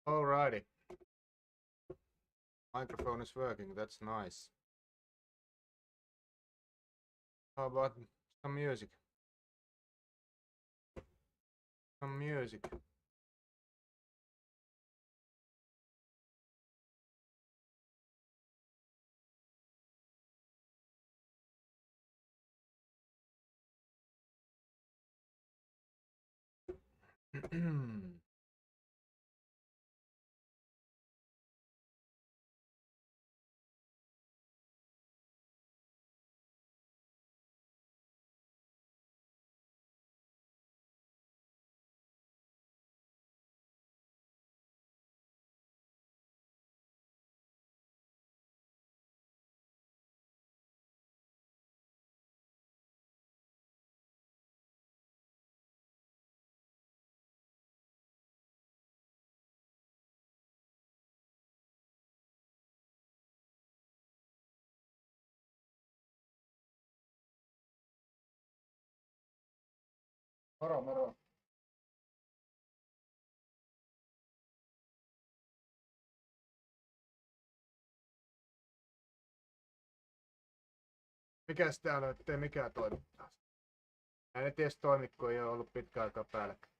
Alrighty, microphone is working, that's nice. How about some music? Some music. Moro moro. Mikäs täällä on, ettei mikään toimi taas? Ei ne ties toimi, kun ei ole ollut pitkä aikaa päälläkään.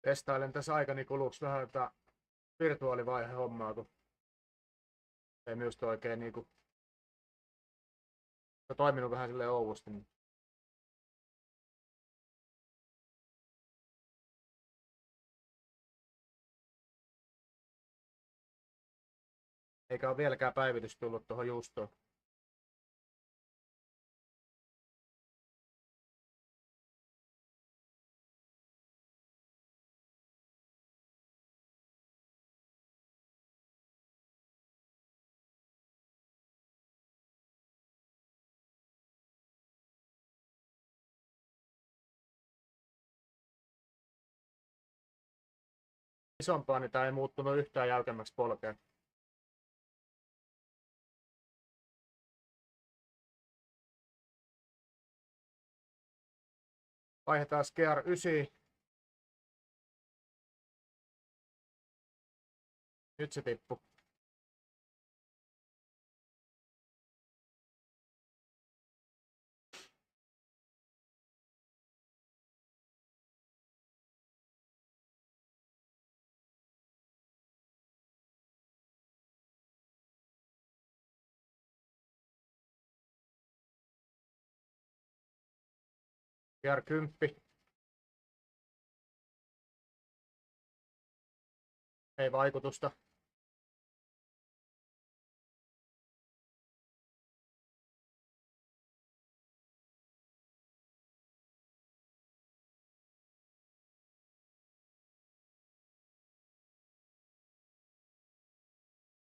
Testailen tässä aikani kuluksi vähän tätä virtuaalivaihe hommaa, kun ei minusta oikein niinku se toiminut vähän silleen ouvosti. Niin eikä ole vieläkään päivitys tullut tuohon Justoon. Isompaa, niin tää ei muuttunut yhtään jäykemmäksi polkeen. Vaihdetaan Gear 9. Nyt se tippu. Gear 10. Ei vaikutusta.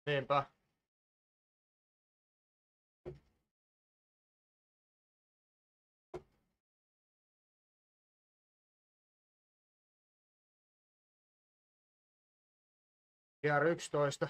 Niinpä. Gear 11.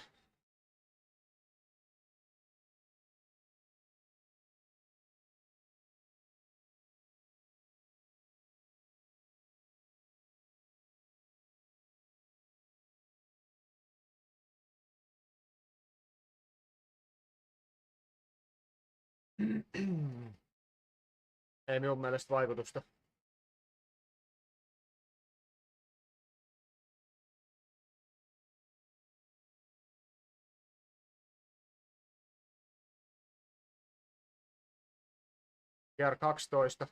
Ei minun mielestä vaikutusta. Gear 12.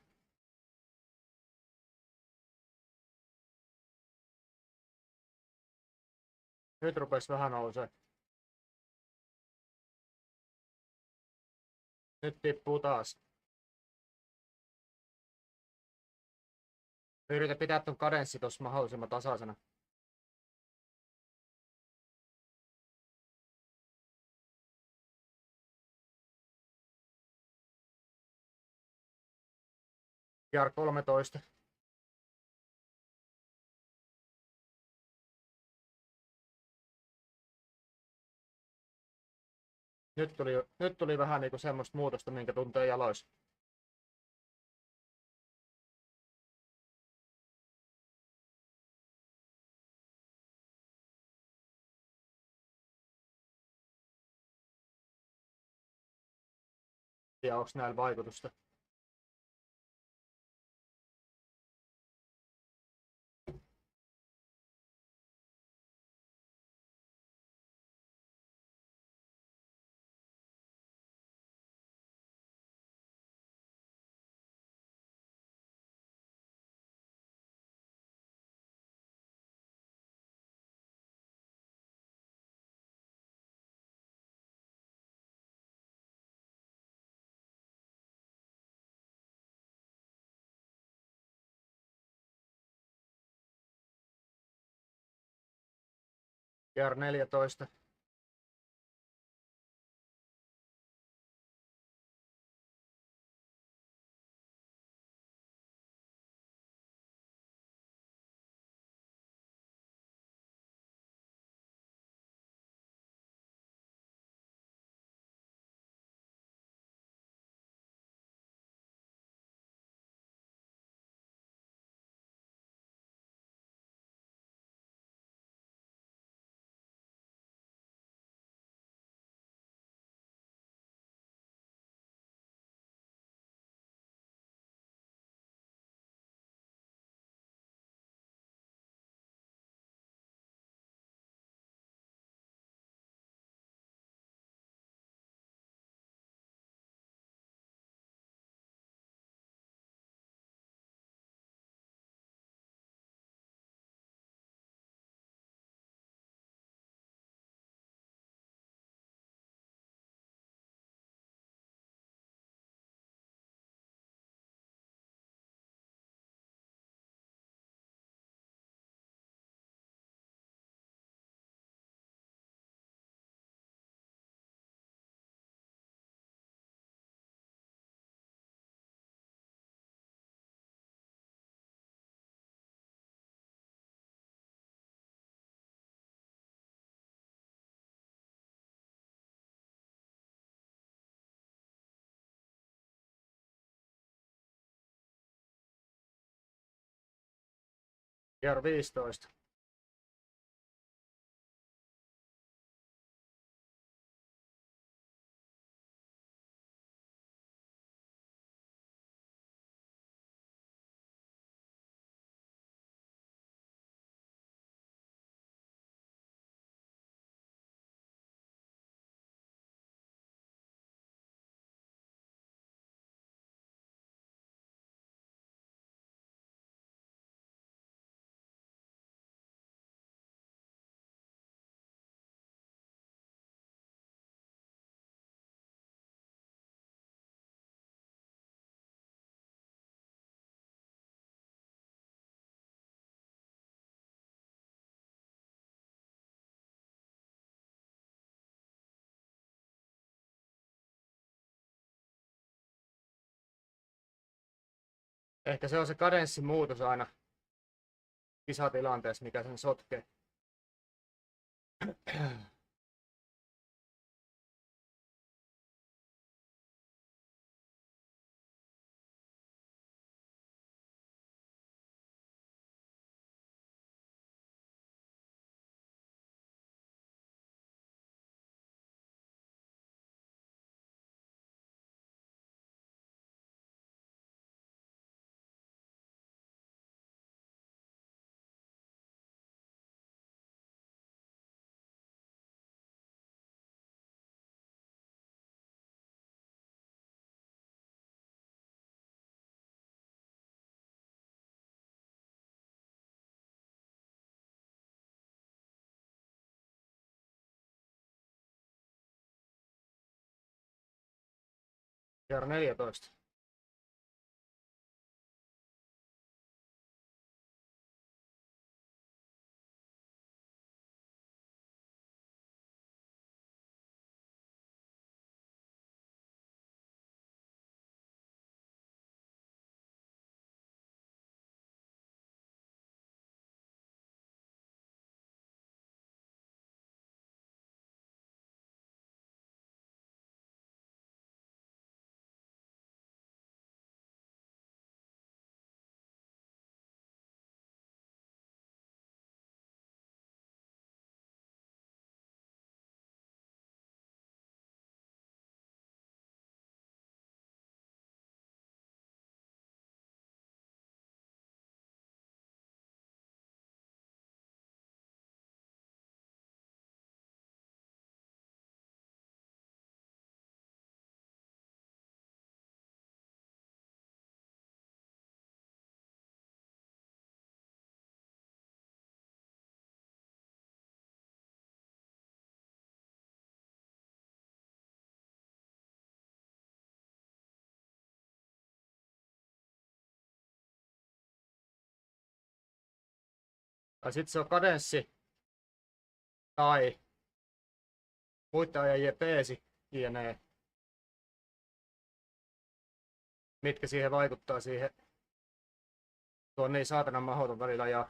Nyt rupes vähän nousee. Nyt tippuu taas. Yritä pitää ton kadenssi tossa mahdollisimman tasaisena. Gear 13. Nyt tuli vähän niinku semmoista muutosta, minkä tuntee jaloissa. Ja onks näillä vaikutusta? Gear 14. Gear 15. Ehkä se on se kadenssin muutos aina kisatilanteessa, mikä sen sotkee. Kerran 14. Tai sitten se on kadenssi tai muiden ajajien peesi, jne. Mitkä siihen vaikuttaa siihen. Tuo on niin saatanan mahdoton välillä ja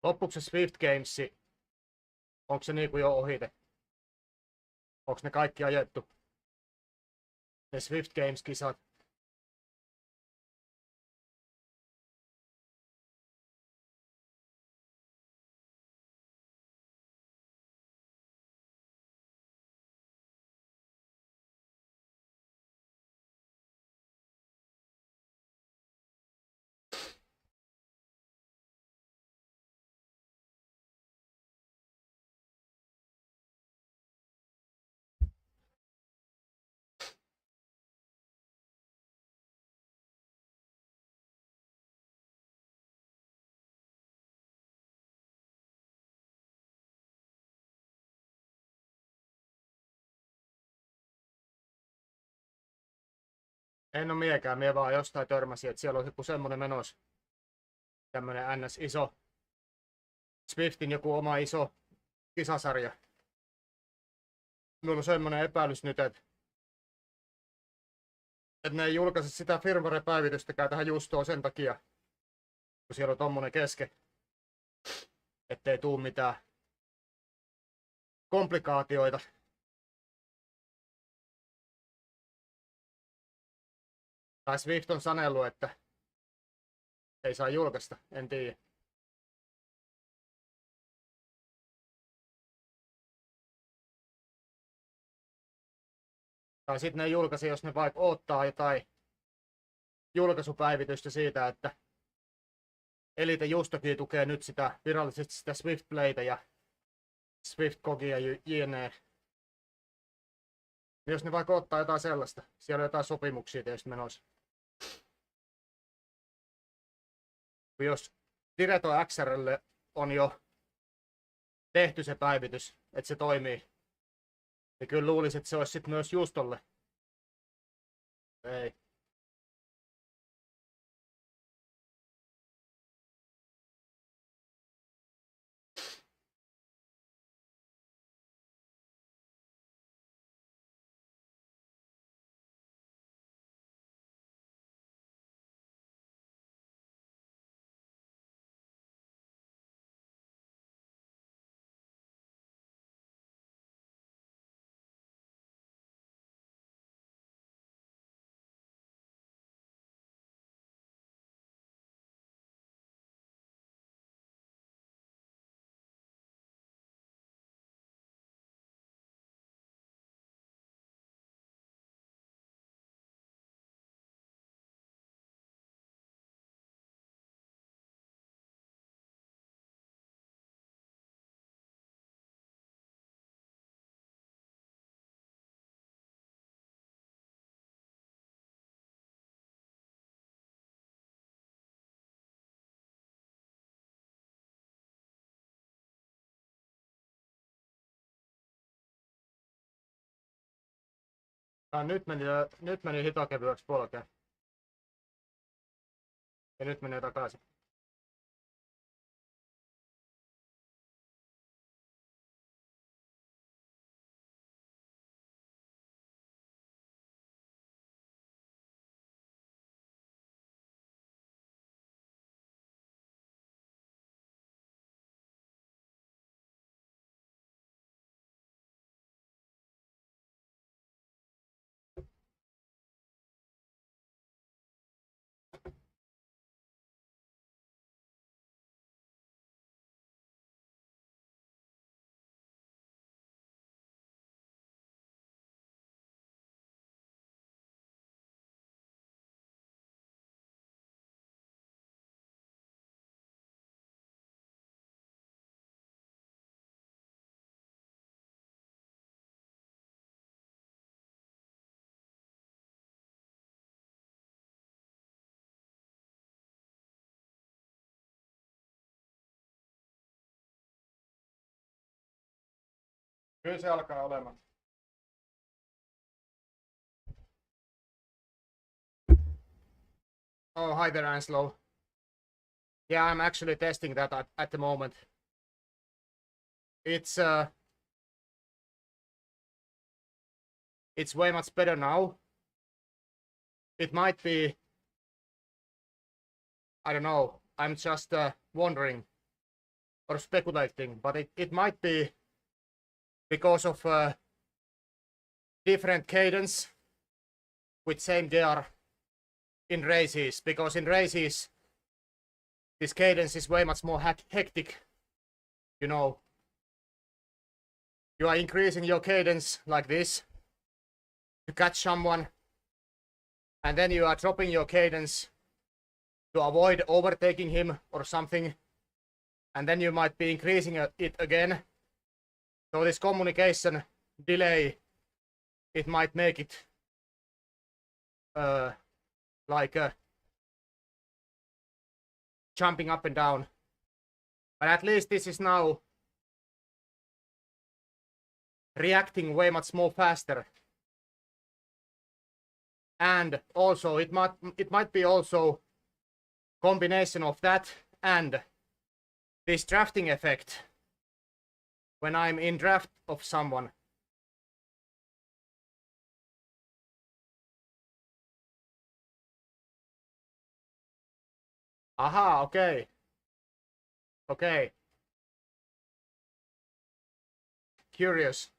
loppuksi se Swift Games, onko se niinku jo ohite? Onko ne kaikki ajettu? Ne Swift Games-kisat. En oo miekään, mie vaan jostain törmäsin, että siellä on joku semmonen menos. Tämmönen NS iso. Swiftin joku oma iso kisasarja. Mulla on semmonen epäilys nyt, että ne ei julkaise sitä firmware-päivitystäkään tähän Justoon sen takia, kun siellä on tommonen keske, ettei tuu mitään komplikaatioita. Tai Swift on sanellut, että ei saa julkaista, en tiedä. Tai sitten ne julkaisi, jos ne vaikka odottaa jotain julkaisupäivitystä siitä, että Elite Justokin tukee nyt sitä virallisesti sitä Swift Playtä ja Swift Cogia jne. Jos ne vaikka ottaa jotain sellaista, siellä on jotain sopimuksia tietysti menossa. Jos Direto XRlle on jo tehty se päivitys, että se toimii, niin kyllä luulisin, että se olisi sitten myös Justolle. Ei. Nyt meni hitokevyöksi polkeen. Ja nyt menee takaisin. Kyllä se alkaa olemaan. Oh, hi there, Anslow. Yeah, I'm actually testing that at the moment. It's way much better now. It might be, I don't know, I'm just wondering or speculating, but it might be because of different cadence with same gear in races, because in races this cadence is way much more hectic, you know. You are increasing your cadence like this to catch someone, and then you are dropping your cadence to avoid overtaking him or something, and then you might be increasing it again. So this communication delay, it might make it like jumping up and down. But at least this is now reacting way much more faster. and also it might be also combination of that and this drafting effect when I'm in draft of someone. Aha, okay. Okay. Curious.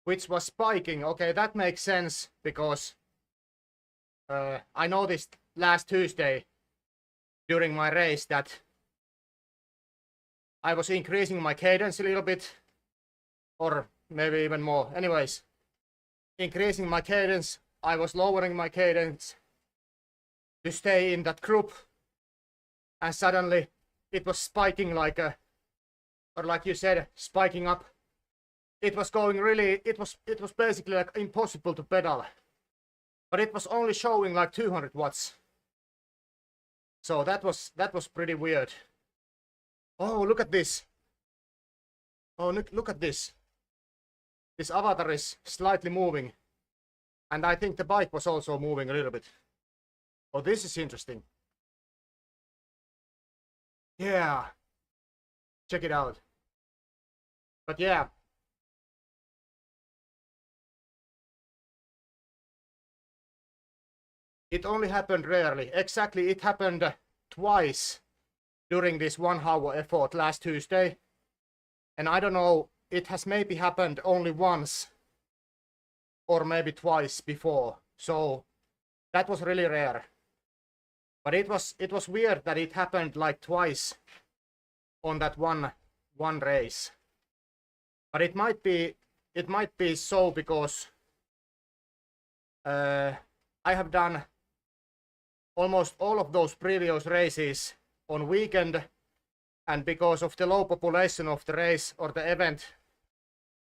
Which was spiking. Okay, that makes sense because I noticed last Tuesday during my race that I was increasing my cadence a little bit, or maybe even more. Anyways, increasing my cadence, I was lowering my cadence to stay in that group, and suddenly it was spiking like a, or like you said, spiking up. It was going really, it was basically like impossible to pedal, but it was only showing like 200 watts. So that was pretty weird. Oh, look at this. Oh, look at this. This avatar is slightly moving, and I think the bike was also moving a little bit. Oh, this is interesting. Yeah, check it out. But yeah, it only happened rarely. Exactly, it happened twice during this 1 hour effort last Tuesday. And I don't know, it has maybe happened only once or maybe twice before. So that was really rare. But it was weird that it happened like twice on that one race. But it might be so because I have done almost all of those previous races on weekend, and because of the low population of the race or the event,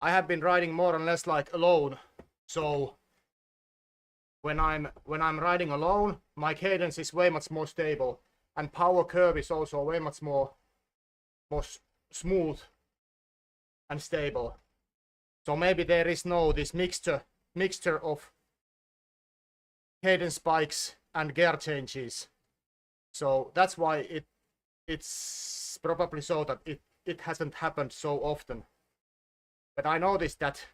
I have been riding more or less like alone. So when I'm riding alone, my cadence is way much more stable, and power curve is also way much more smooth and stable. So maybe there is no this mixture of cadence spikes and gear changes. So that's why it's probably so that it hasn't happened so often. But I noticed that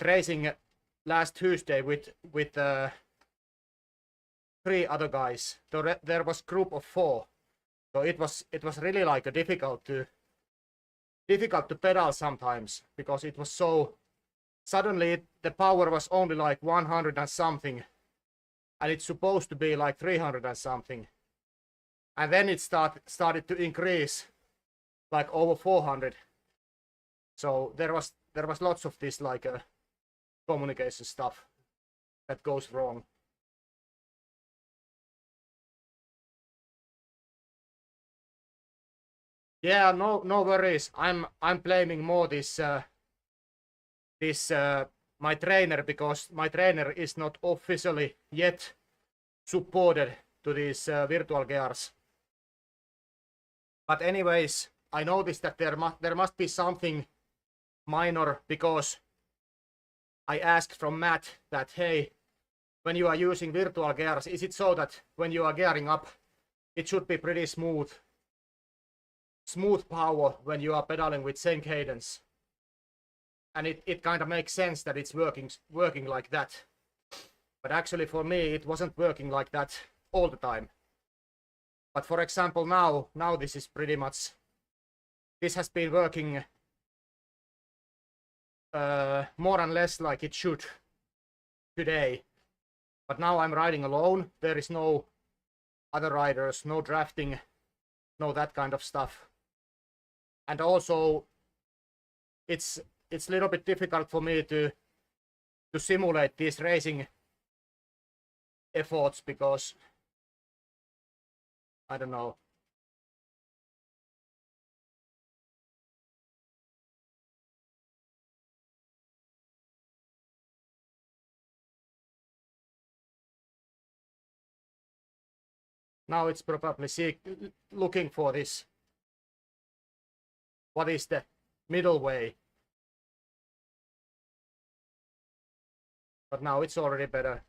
racing last Tuesday with 3 other guys, there was group of 4. So it was really like a difficult to pedal sometimes, because it was so suddenly the power was only like 100 and something, and it's supposed to be like 300 and something, and then it started to increase like over 400. So there was lots of this like communication stuff that goes wrong. Yeah, no worries. I'm blaming more this my trainer, because my trainer is not officially yet supported to these virtual gears. But anyways, I noticed that there must be something minor, because I asked from Matt that, hey, when you are using virtual gears, is it so that when you are gearing up, it should be pretty smooth power when you are pedaling with same cadence? And it kind of makes sense that it's working like that. But actually for me, it wasn't working like that all the time. But for example, now this is pretty much, this has been working more and less like it should today. But now I'm riding alone. There is no other riders, no drafting, no that kind of stuff. And also it's a little bit difficult for me to simulate these racing efforts, because I don't know. Now it's probably looking for this. What is the middle way? But now it's already better.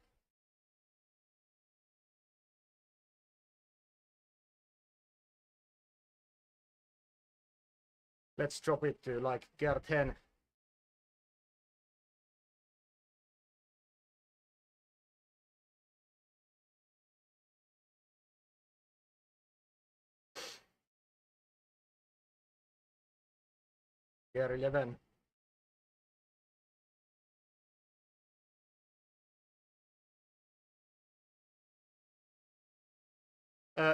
Let's drop it to like gear 10. Gear 11.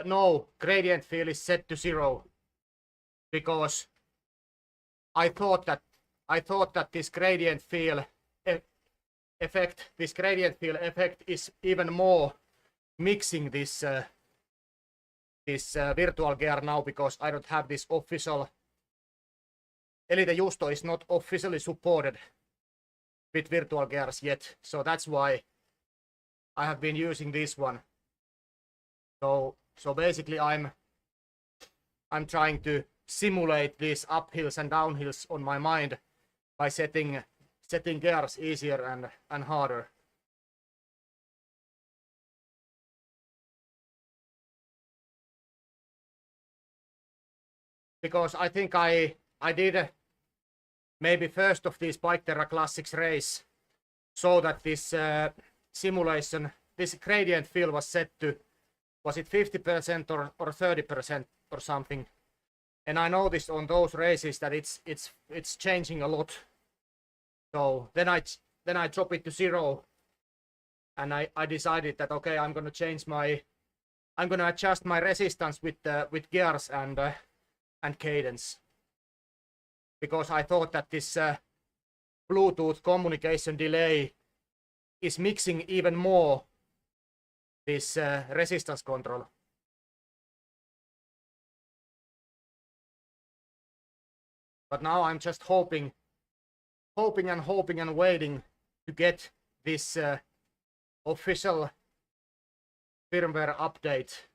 No, gradient field is set to 0 because I thought that this gradient field effect is even more mixing this virtual gear now, because I don't have this official. Elite Justo is not officially supported with virtual gears yet, so that's why I have been using this one. So basically I'm trying to simulate these uphills and downhills on my mind by setting gears easier and harder. Because I think I did maybe first of these Biketerra Classics race, so that this simulation, this gradient field was set to, was it 50% or 30% or something? And I noticed on those races that it's changing a lot. So then I drop it to 0, and I decided that okay, I'm gonna adjust my resistance with gears and cadence, because I thought that this Bluetooth communication delay is mixing even more this resistance control. But now I'm just hoping and waiting to get this official firmware update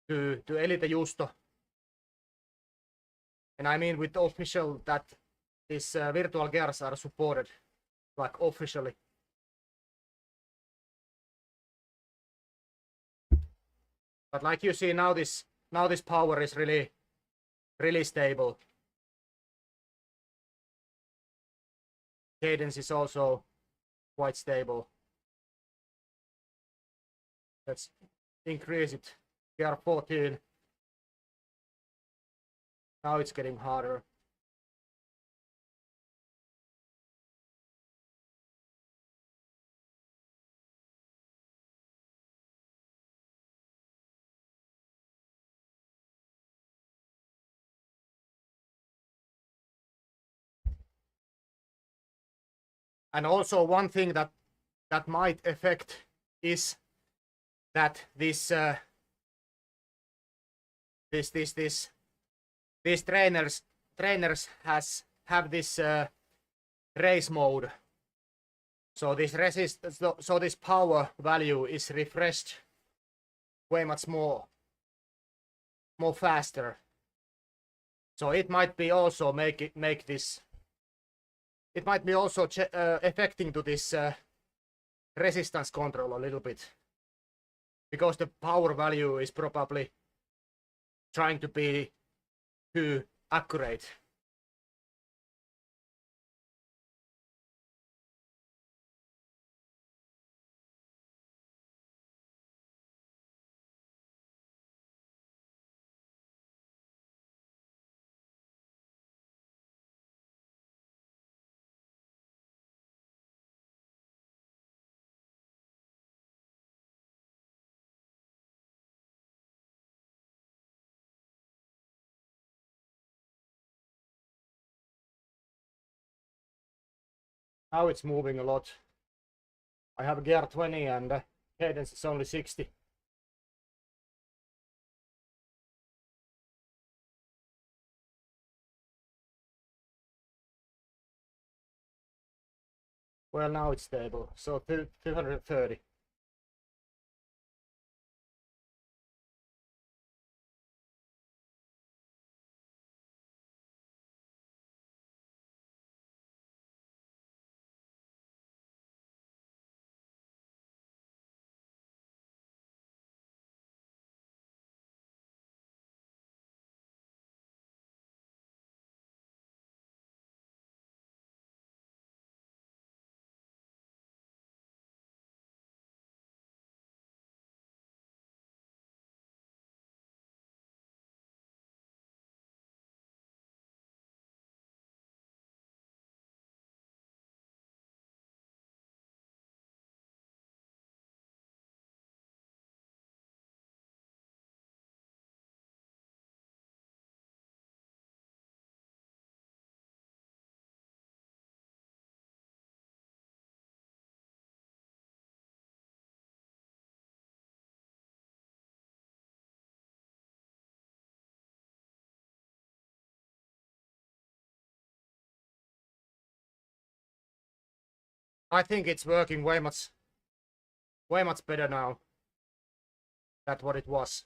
to Elite Justo. And I mean with official, that these virtual gears are supported, like officially. But like you see now, this power is really stable. Cadence is also quite stable. Let's increase it. Gear 14. Now it's getting harder. And also one thing that might affect is that these trainers have this race mode. So this power value is refreshed way much more faster. So it might be also it might be also affecting to this resistance control a little bit, because the power value is probably trying to be too accurate. Now it's moving a lot. I have gear 20 and cadence is only 60. Well, now it's stable, so 230. I think it's working way much better now. That's what it was.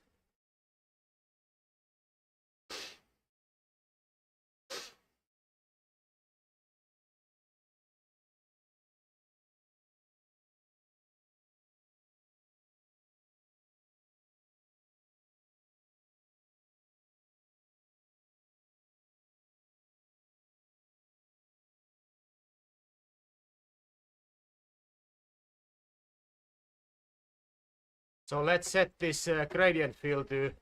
So let's set this gradient fill to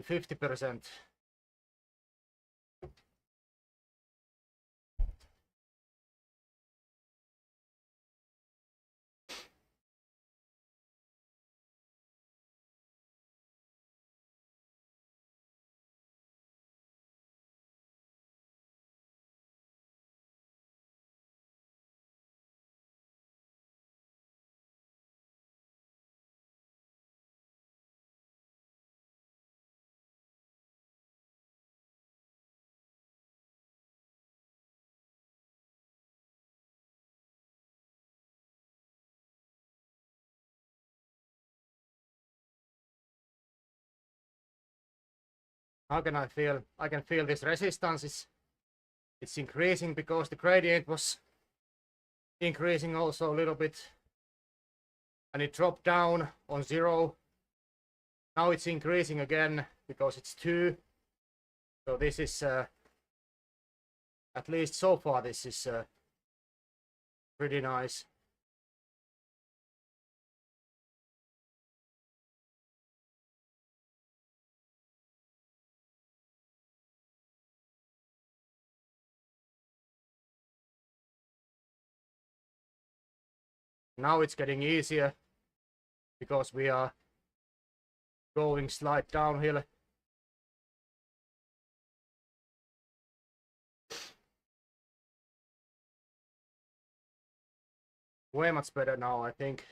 50%. How can I feel? I can feel this resistance it's increasing because the gradient was increasing also a little bit, and it dropped down on 0. Now it's increasing again because it's 2. So this is at least so far this is pretty nice. Now it's getting easier because we are going slight downhill. Way much better now, I think.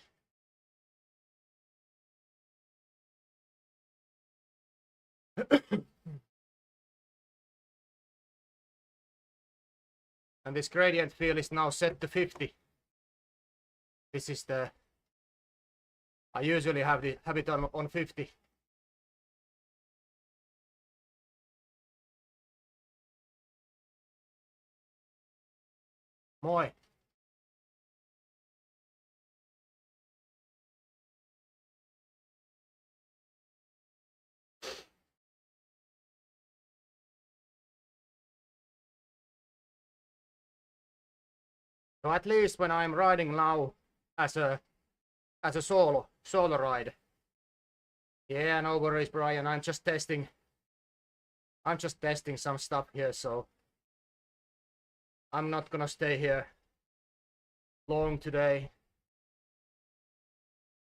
And this gradient fill is now set to 50. This is the I usually have it on 50. Moi. So at least when I'm riding now as a solo ride. Yeah, no worries, Brian. I'm just testing some stuff here, so I'm not gonna stay here long today.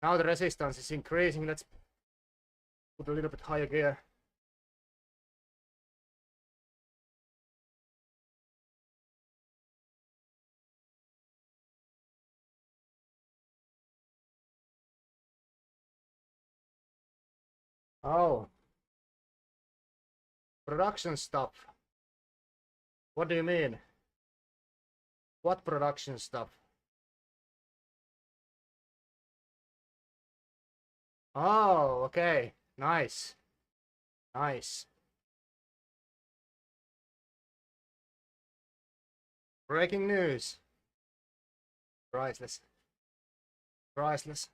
Now the resistance is increasing. Let's put a little bit higher gear. Oh, production stuff. What do you mean? What production stuff? Oh, okay. Nice. Nice. Breaking news. Priceless. Priceless.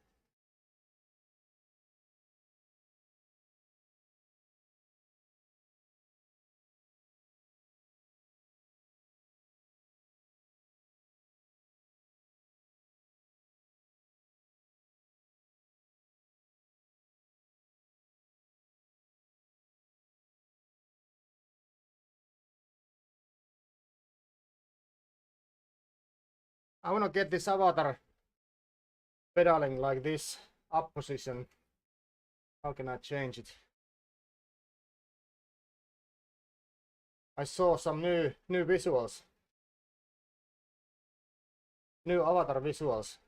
I wanna get this avatar pedaling like this, up position. How can I change it? I saw some new visuals. New avatar visuals.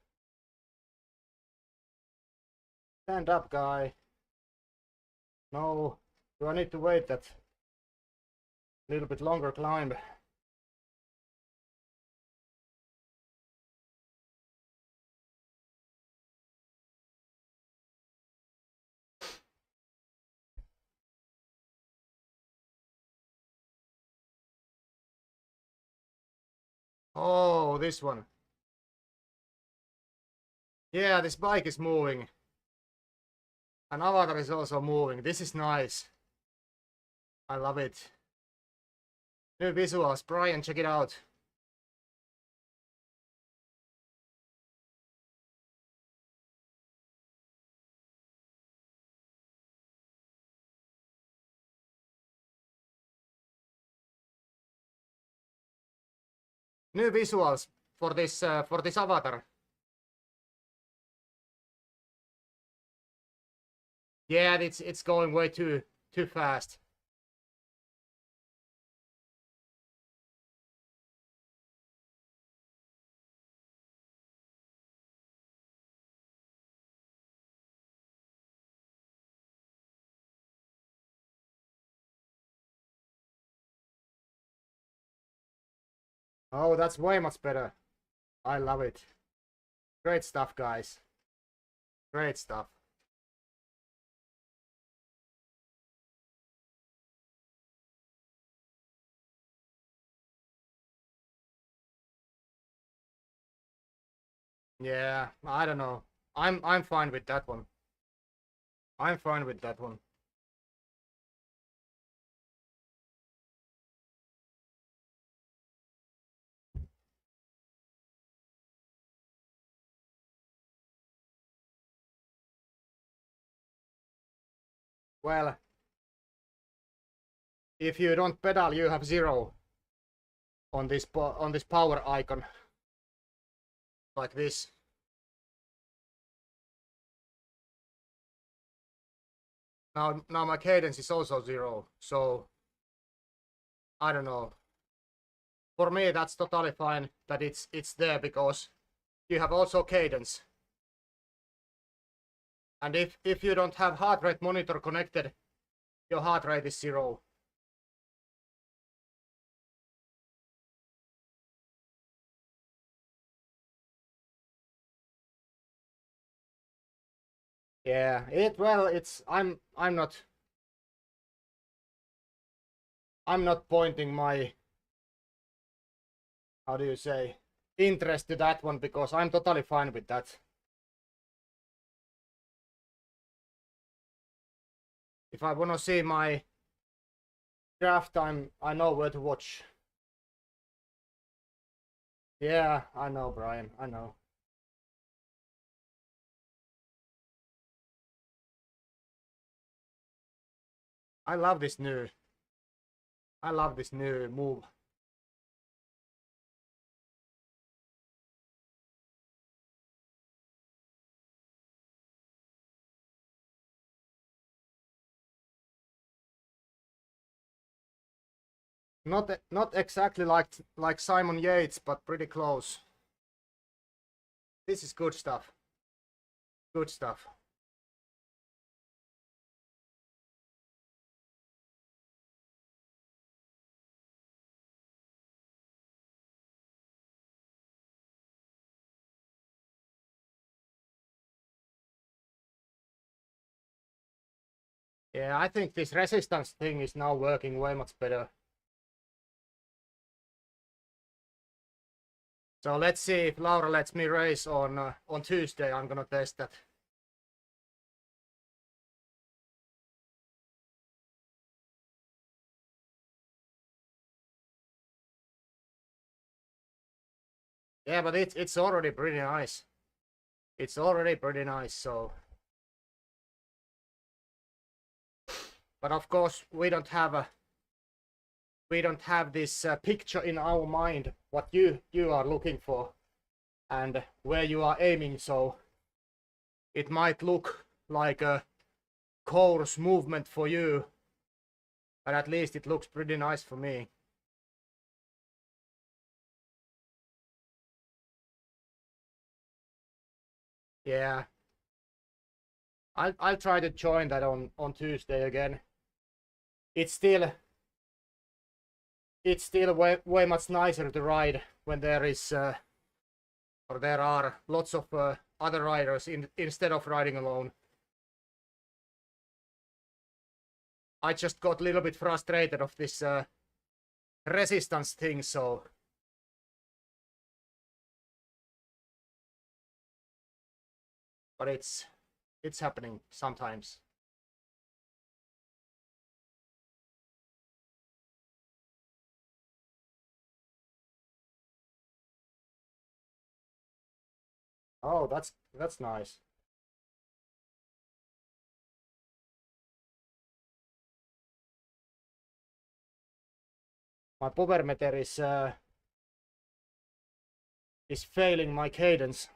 Stand up, guy. No, do I need to wait that little bit longer climb? Oh, this one. Yeah, this bike is moving. And avatar is also moving. This is nice. I love it. New visuals. Brian, check it out. New visuals for this avatar. Yeah, it's going way too fast. Oh, that's way much better. I love it. Great stuff, guys. Great stuff. Yeah, I don't know. I'm fine with that one. I'm fine with that one. Well, if you don't pedal, you have 0 on this power icon, like this. Now my cadence is also 0, so I don't know. For me, that's totally fine that it's there because you have also cadence. And if you don't have heart rate monitor connected, your heart rate is 0. Yeah, I'm not pointing my, how do you say, interest to that one because I'm totally fine with that. If I wanna see my draft time, I know where to watch. Yeah, I know, Brian, I know. I love this new move. Not exactly like Simon Yates, but pretty close. This is good stuff. Good stuff. Yeah, I think this resistance thing is now working way much better. So let's see if Laura lets me race on Tuesday. I'm gonna test that. Yeah, but it's already pretty nice. It's already pretty nice. So, but of course we don't have this picture in our mind what you are looking for and where you are aiming. So it might look like a coarse movement for you, but at least it looks pretty nice for me. Yeah, I'll try to join that on Tuesday again. It's still way much nicer to ride when there is or there are lots of other riders instead of riding alone. I just got a little bit frustrated of this resistance thing, so but it's happening sometimes. Oh, that's nice. My power meter is failing my cadence.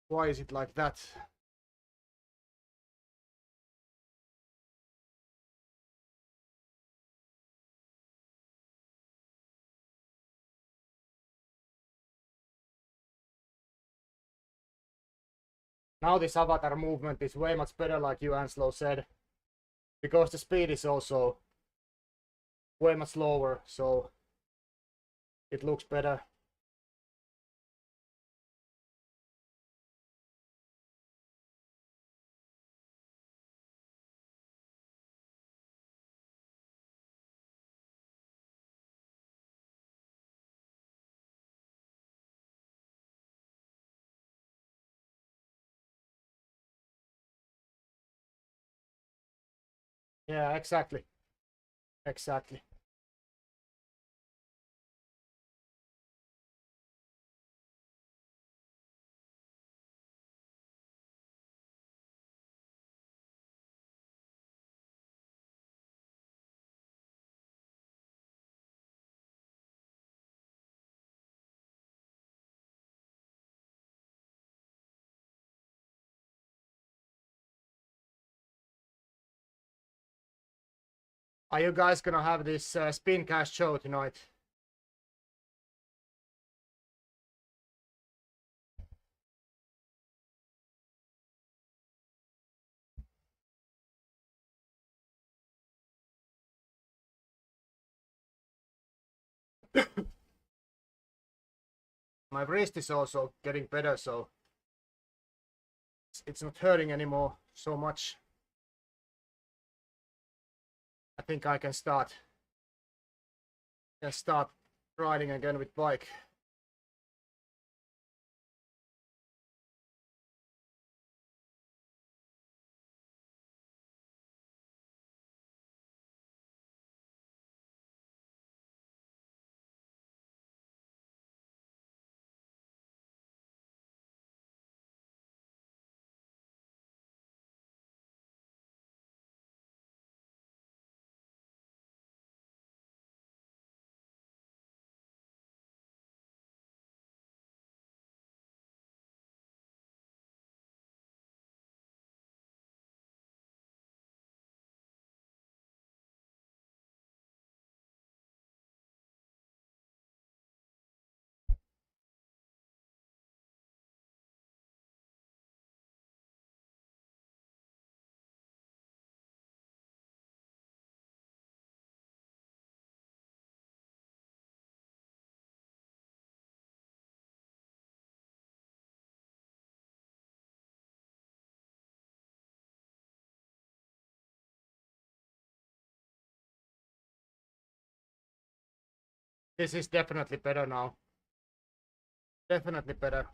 Why is it like that? Now this avatar movement is way much better, like you, Anslow, said, because the speed is also way much lower, so it looks better. Yeah, exactly. Exactly. Are you guys gonna have this Spincast show tonight? My wrist is also getting better, so it's not hurting anymore so much. I think I can start riding again with bike. This is definitely better now. Definitely better.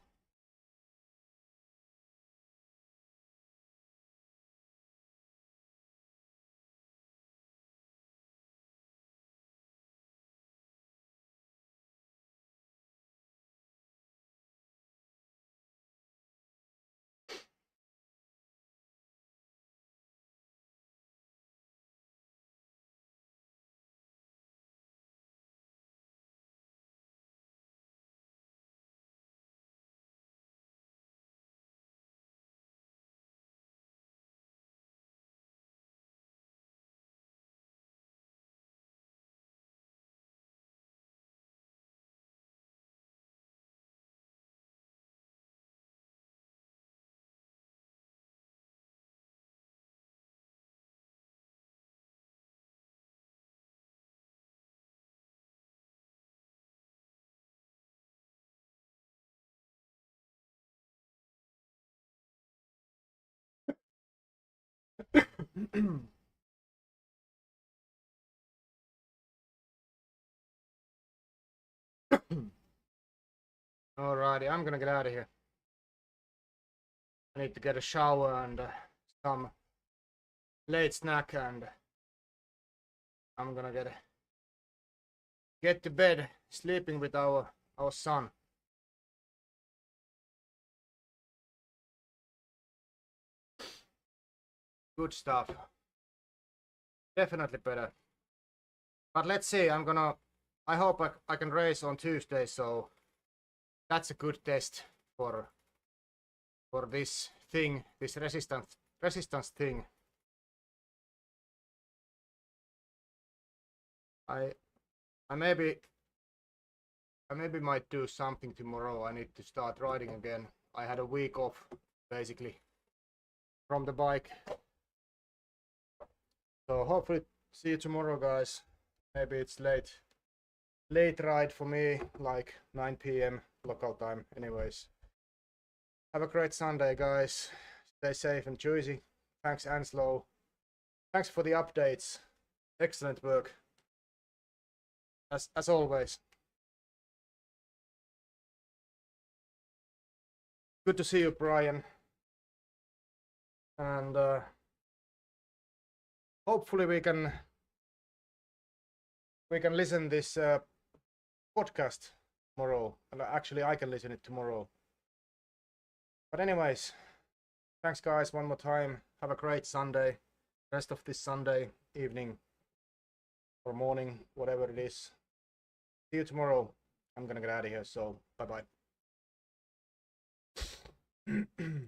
Alrighty, I'm gonna get out of here. I need to get a shower and some late snack, and I'm gonna get to bed, sleeping with our son. Good stuff. Definitely better. But let's see, I hope I can race on Tuesday, so that's a good test for this thing, this resistance thing. I maybe might do something tomorrow. I need to start riding again. I had a week off basically from the bike. So hopefully see you tomorrow, guys. Maybe it's late ride for me, like 9 p.m. local time. Anyways, have a great Sunday, guys. Stay safe and choosy. Thanks, Anslow. Thanks for the updates. Excellent work. As always. Good to see you, Brian. And hopefully we can listen this podcast tomorrow. And actually I can listen it tomorrow. But anyways, thanks guys one more time. Have a great Sunday. Rest of this Sunday evening or morning, whatever it is. See you tomorrow. I'm gonna get out of here, so bye bye.